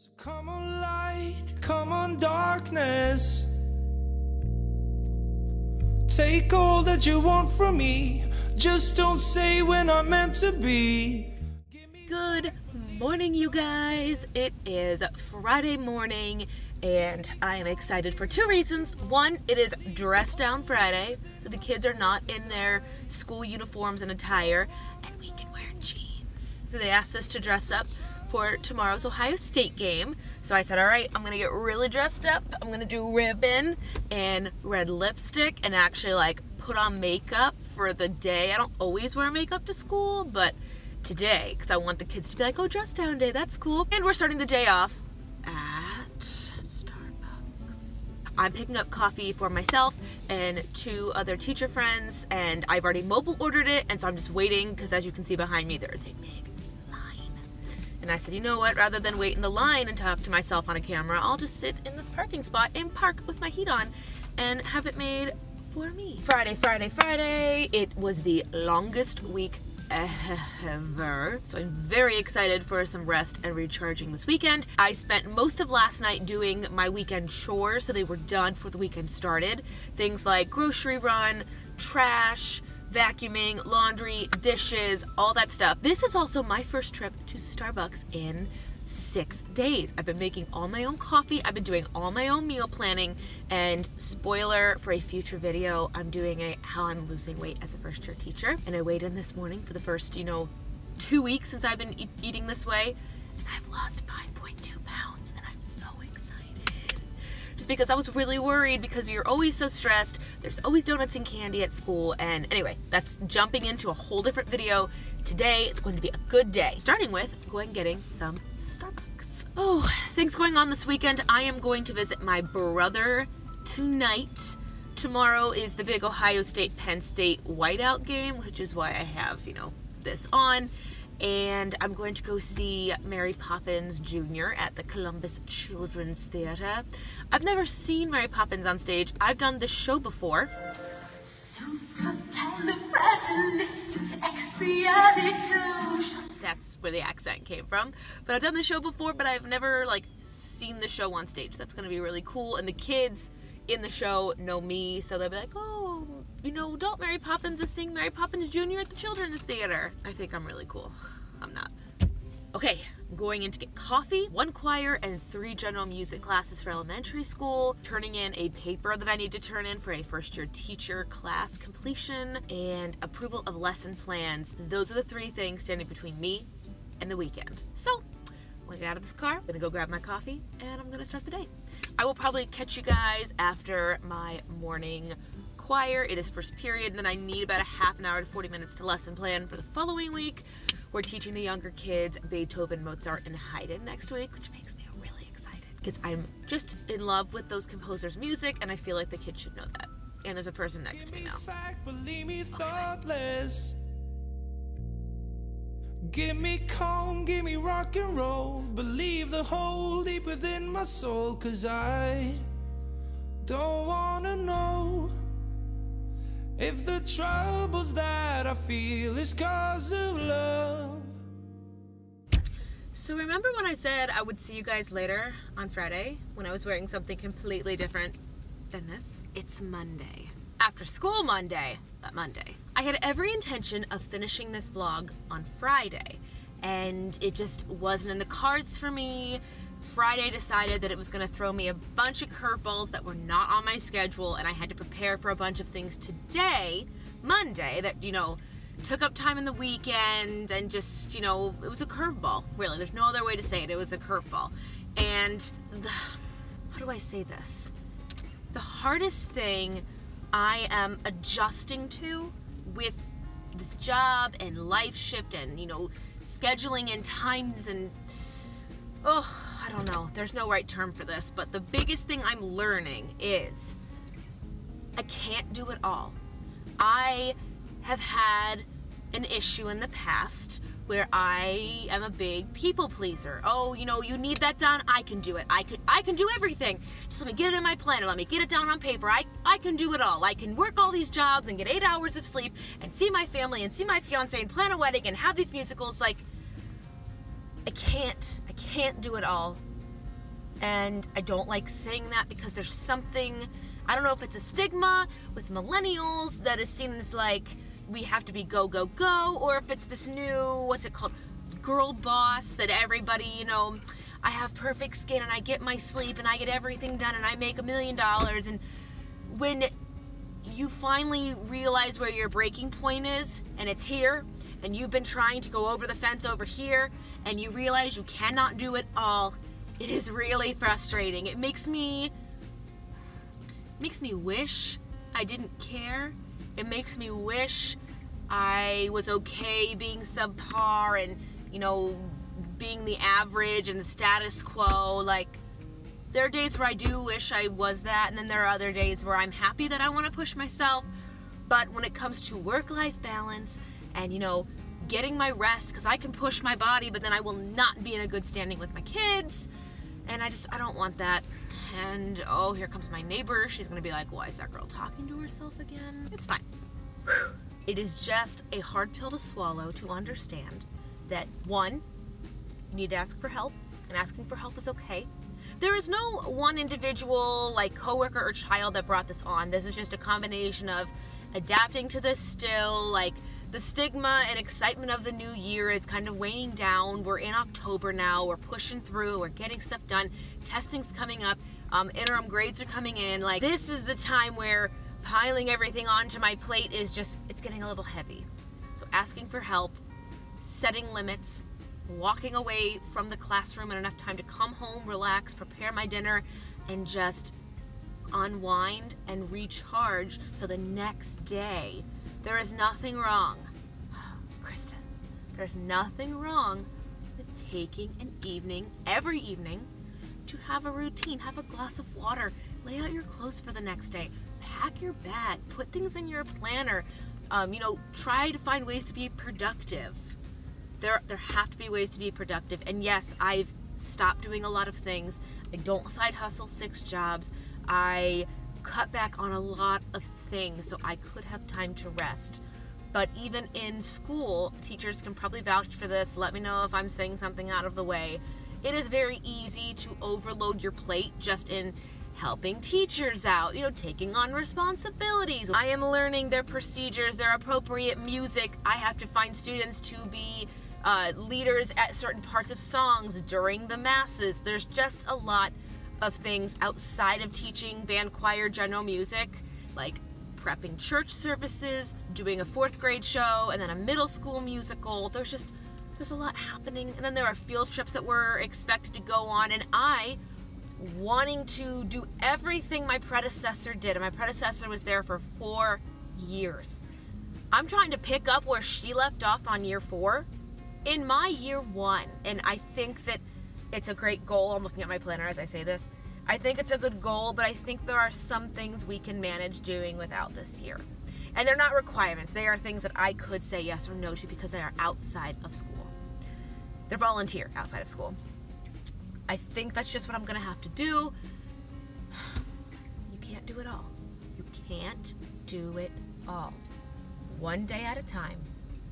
So come on light, come on darkness. Take all that you want from me. Just don't say we're not meant to be. Good morning, you guys. It is Friday morning and I am excited for two reasons. One, it is Dress Down Friday, so the kids are not in their school uniforms and attire and we can wear jeans. So they asked us to dress up for tomorrow's Ohio State game. So I said, all right, I'm gonna get really dressed up. I'm gonna do ribbon and red lipstick and actually like put on makeup for the day. I don't always wear makeup to school, but today, because I want the kids to be like, oh, dress down day, that's cool. And we're starting the day off at Starbucks. I'm picking up coffee for myself and two other teacher friends, and I've already mobile ordered it, and so I'm just waiting, because as you can see behind me, there is a big line. And I said, you know what, rather than wait in the line and talk to myself on a camera, I'll just sit in this parking spot and park with my heat on and have it made for me. Friday. It was the longest week ever. So I'm very excited for some rest and recharging this weekend. I spent most of last night doing my weekend chores, so they were done before the weekend started. Things like grocery run, trash, vacuuming, laundry, dishes, all that stuff. This is also my first trip to Starbucks in 6 days. I've been making all my own coffee. I've been doing all my own meal planning, and spoiler for a future video, I'm doing a how I'm losing weight as a first year teacher. And I weighed in this morning for the first, 2 weeks since I've been eating this way, and I've lost 5.2 pounds, and I'm so excited. Just because I was really worried, because you're always so stressed. There's always donuts and candy at school, and anyway, that's jumping into a whole different video. Today, it's going to be a good day. Starting with going and getting some Starbucks. Oh, things going on this weekend. I am going to visit my brother tonight. Tomorrow is the big Ohio State Penn State whiteout game, which is why I have, this on. And I'm going to go see Mary Poppins Jr. at the Columbus Children's Theater. I've never seen Mary Poppins on stage. I've done this show before. That's where the accent came from. But I've done the show before, but I've never seen the show on stage. That's gonna be really cool. And the kids in the show know me, so they'll be like, oh, adult Mary Poppins is seeing Mary Poppins Jr. at the Children's Theater. I think I'm really cool. I'm not. Okay, I'm going in to get coffee, 1 choir, and 3 general music classes for elementary school, turning in a paper that I need to turn in for a first-year teacher class completion, and approval of lesson plans. Those are the 3 things standing between me and the weekend. So, when I get out of this car, I'm gonna go grab my coffee, and I'm gonna start the day. I will probably catch you guys after my morning choir. It is first period, and then I need about a half an hour to 40 minutes to lesson plan for the following week. We're teaching the younger kids Beethoven, Mozart, and Haydn next week, which makes me really excited because I'm just in love with those composers' music, and I feel like the kids should know that. And there's a person next to me now. Give me calm, give me rock and roll. Believe the hole deep within my soul, 'cause I don't wanna know if the troubles that I feel is 'cause of love. So remember when I said I would see you guys later on Friday when I was wearing something completely different than this? It's Monday. After school Monday, but Monday. I had every intention of finishing this vlog on Friday, and it just wasn't in the cards for me. Friday decided that it was going to throw me a bunch of curveballs that were not on my schedule, and I had to prepare for a bunch of things today, Monday, that, took up time in the weekend, and just, it was a curveball, really. There's no other way to say it. It was a curveball. And how do I say this? The hardest thing I am adjusting to with this job and life shift and, scheduling and times and, I don't know. There's no right term for this, but the biggest thing I'm learning is I can't do it all. I have had an issue in the past where I am a big people pleaser. Oh, you need that done, I can do it. I can do everything. Just let me get it in my planner, let me get it down on paper. I can do it all. I can work all these jobs and get 8 hours of sleep and see my family and see my fiance and plan a wedding and have these musicals. I can't do it all. And I don't like saying that because there's something, I don't know if it's a stigma with millennials that is seen as like, we have to be go, go, go, or if it's this new, what's it called, girl boss that everybody, you know, I have perfect skin and I get my sleep and I get everything done and I make $1 million. And when you finally realize where your breaking point is and it's here and you've been trying to go over the fence over here and you realize you cannot do it all, it is really frustrating. It makes me wish I didn't care. It makes me wish I was okay being subpar and, you know, being the average and the status quo. Like, there are days where I do wish I was that, and then there are other days where I'm happy that I want to push myself. But when it comes to work-life balance and, you know, getting my rest, because I can push my body, but then I will not be in a good standing with my kids, and I don't want that. And, oh, here comes my neighbor. She's going to be like, why is that girl talking to herself again? It's fine. Whew. It is just a hard pill to swallow to understand that, one, you need to ask for help, and asking for help is okay. There is no one individual, like, coworker or child that brought this on. This is just a combination of adapting to this still, like, the stigma and excitement of the new year is kind of waning down. We're in October now. We're pushing through. We're getting stuff done. Testing's coming up. Interim grades are coming in. Like, this is the time where piling everything onto my plate is just, it's getting a little heavy. So asking for help, setting limits, walking away from the classroom in enough time to come home, relax, prepare my dinner, and just unwind and recharge so the next day there is nothing wrong. Kristen, there's nothing wrong with taking an evening, every evening, to have a routine, have a glass of water, lay out your clothes for the next day, pack your bag, put things in your planner, you know, try to find ways to be productive. There have to be ways to be productive. And yes, I've stopped doing a lot of things. I don't side hustle 6 jobs. I cut back on a lot of things so I could have time to rest. But even in school, teachers can probably vouch for this. Let me know if I'm saying something out of the way. It is very easy to overload your plate just in helping teachers out, you know, taking on responsibilities. I am learning their procedures, their appropriate music. I have to find students to be leaders at certain parts of songs during the masses. There's just a lot of things outside of teaching band, choir, general music, like prepping church services, doing a 4th grade show, and then a middle school musical. There's a lot happening. And then there are field trips that we're expected to go on, and I wanting to do everything my predecessor did, and my predecessor was there for 4 years. I'm trying to pick up where she left off on year 4 in my year 1, and I think that it's a great goal. I'm looking at my planner as I say this. I think it's a good goal, but I think there are some things we can manage doing without this year. And they're not requirements. They are things that I could say yes or no to because they are outside of school. They're volunteer outside of school. I think that's just what I'm going to have to do. You can't do it all. You can't do it all. One day at a time.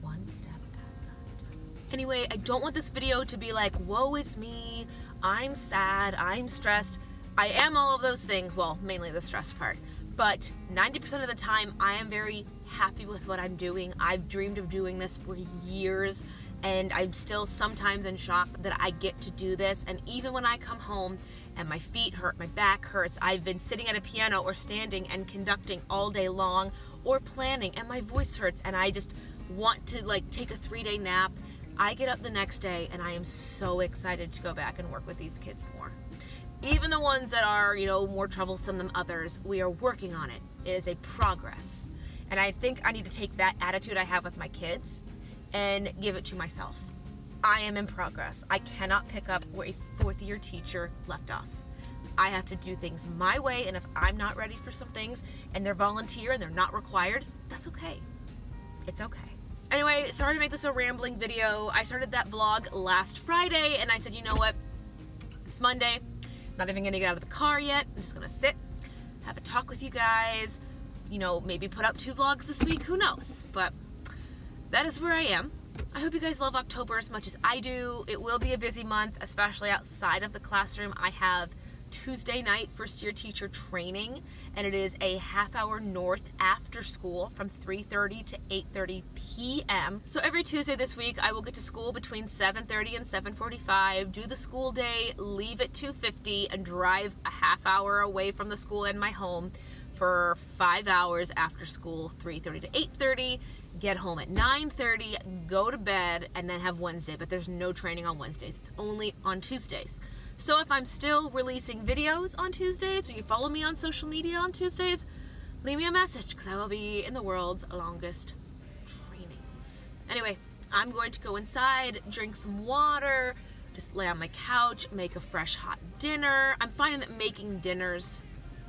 One step at a time. Anyway, I don't want this video to be like, woe is me, I'm sad, I'm stressed. I am all of those things. Well, mainly the stress part. But 90% of the time, I am very happy with what I'm doing. I've dreamed of doing this for years. And I'm still sometimes in shock that I get to do this. And even when I come home and my feet hurt, my back hurts, I've been sitting at a piano or standing and conducting all day long or planning, and my voice hurts and I just want to like take a 3-day nap. I get up the next day and I am so excited to go back and work with these kids more. Even the ones that are, you know, more troublesome than others, we are working on it. It is a progress. And I think I need to take that attitude I have with my kids and give it to myself. I am in progress. I cannot pick up where a 4th-year teacher left off. I have to do things my way, and if I'm not ready for some things and they're volunteer and they're not required, that's okay. It's okay. Anyway, sorry to make this a rambling video. I started that vlog last Friday and I said, you know what? It's Monday. Not even gonna get out of the car yet. I'm just gonna sit, have a talk with you guys, you know, maybe put up 2 vlogs this week, who knows? But that is where I am. I hope you guys love October as much as I do. It will be a busy month, especially outside of the classroom. I have Tuesday night first year teacher training, and it is a half-hour north after school from 3:30 to 8:30 p.m. So every Tuesday this week I will get to school between 7:30 and 7:45, do the school day, leave at 2:50, and drive a half hour away from the school and my home for 5 hours after school, 3:30 to 8:30, get home at 9:30, go to bed, and then have Wednesday. But there's no training on Wednesdays. It's only on Tuesdays. So if I'm still releasing videos on Tuesdays, or you follow me on social media on Tuesdays, leave me a message, because I will be in the world's longest trainings. Anyway, I'm going to go inside, drink some water, just lay on my couch, make a fresh hot dinner. I'm finding that making dinners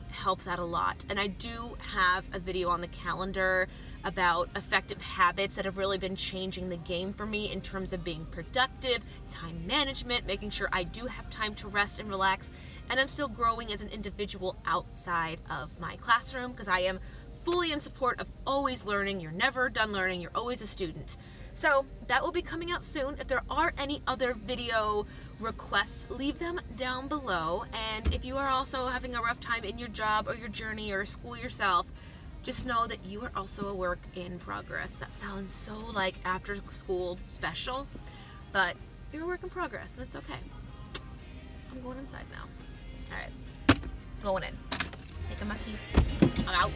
helps out a lot, and I do have a video on the calendar about effective habits that have really been changing the game for me in terms of being productive, time management, making sure I do have time to rest and relax, and I'm still growing as an individual outside of my classroom, because I am fully in support of always learning. You're never done learning, you're always a student. So that will be coming out soon. If there are any other video requests, leave them down below. And if you are also having a rough time in your job or your journey or school yourself, just know that you are also a work in progress. That sounds so like after school special, but you're a work in progress, and it's okay. I'm going inside now. All right, going in. Taking my key. I'm out.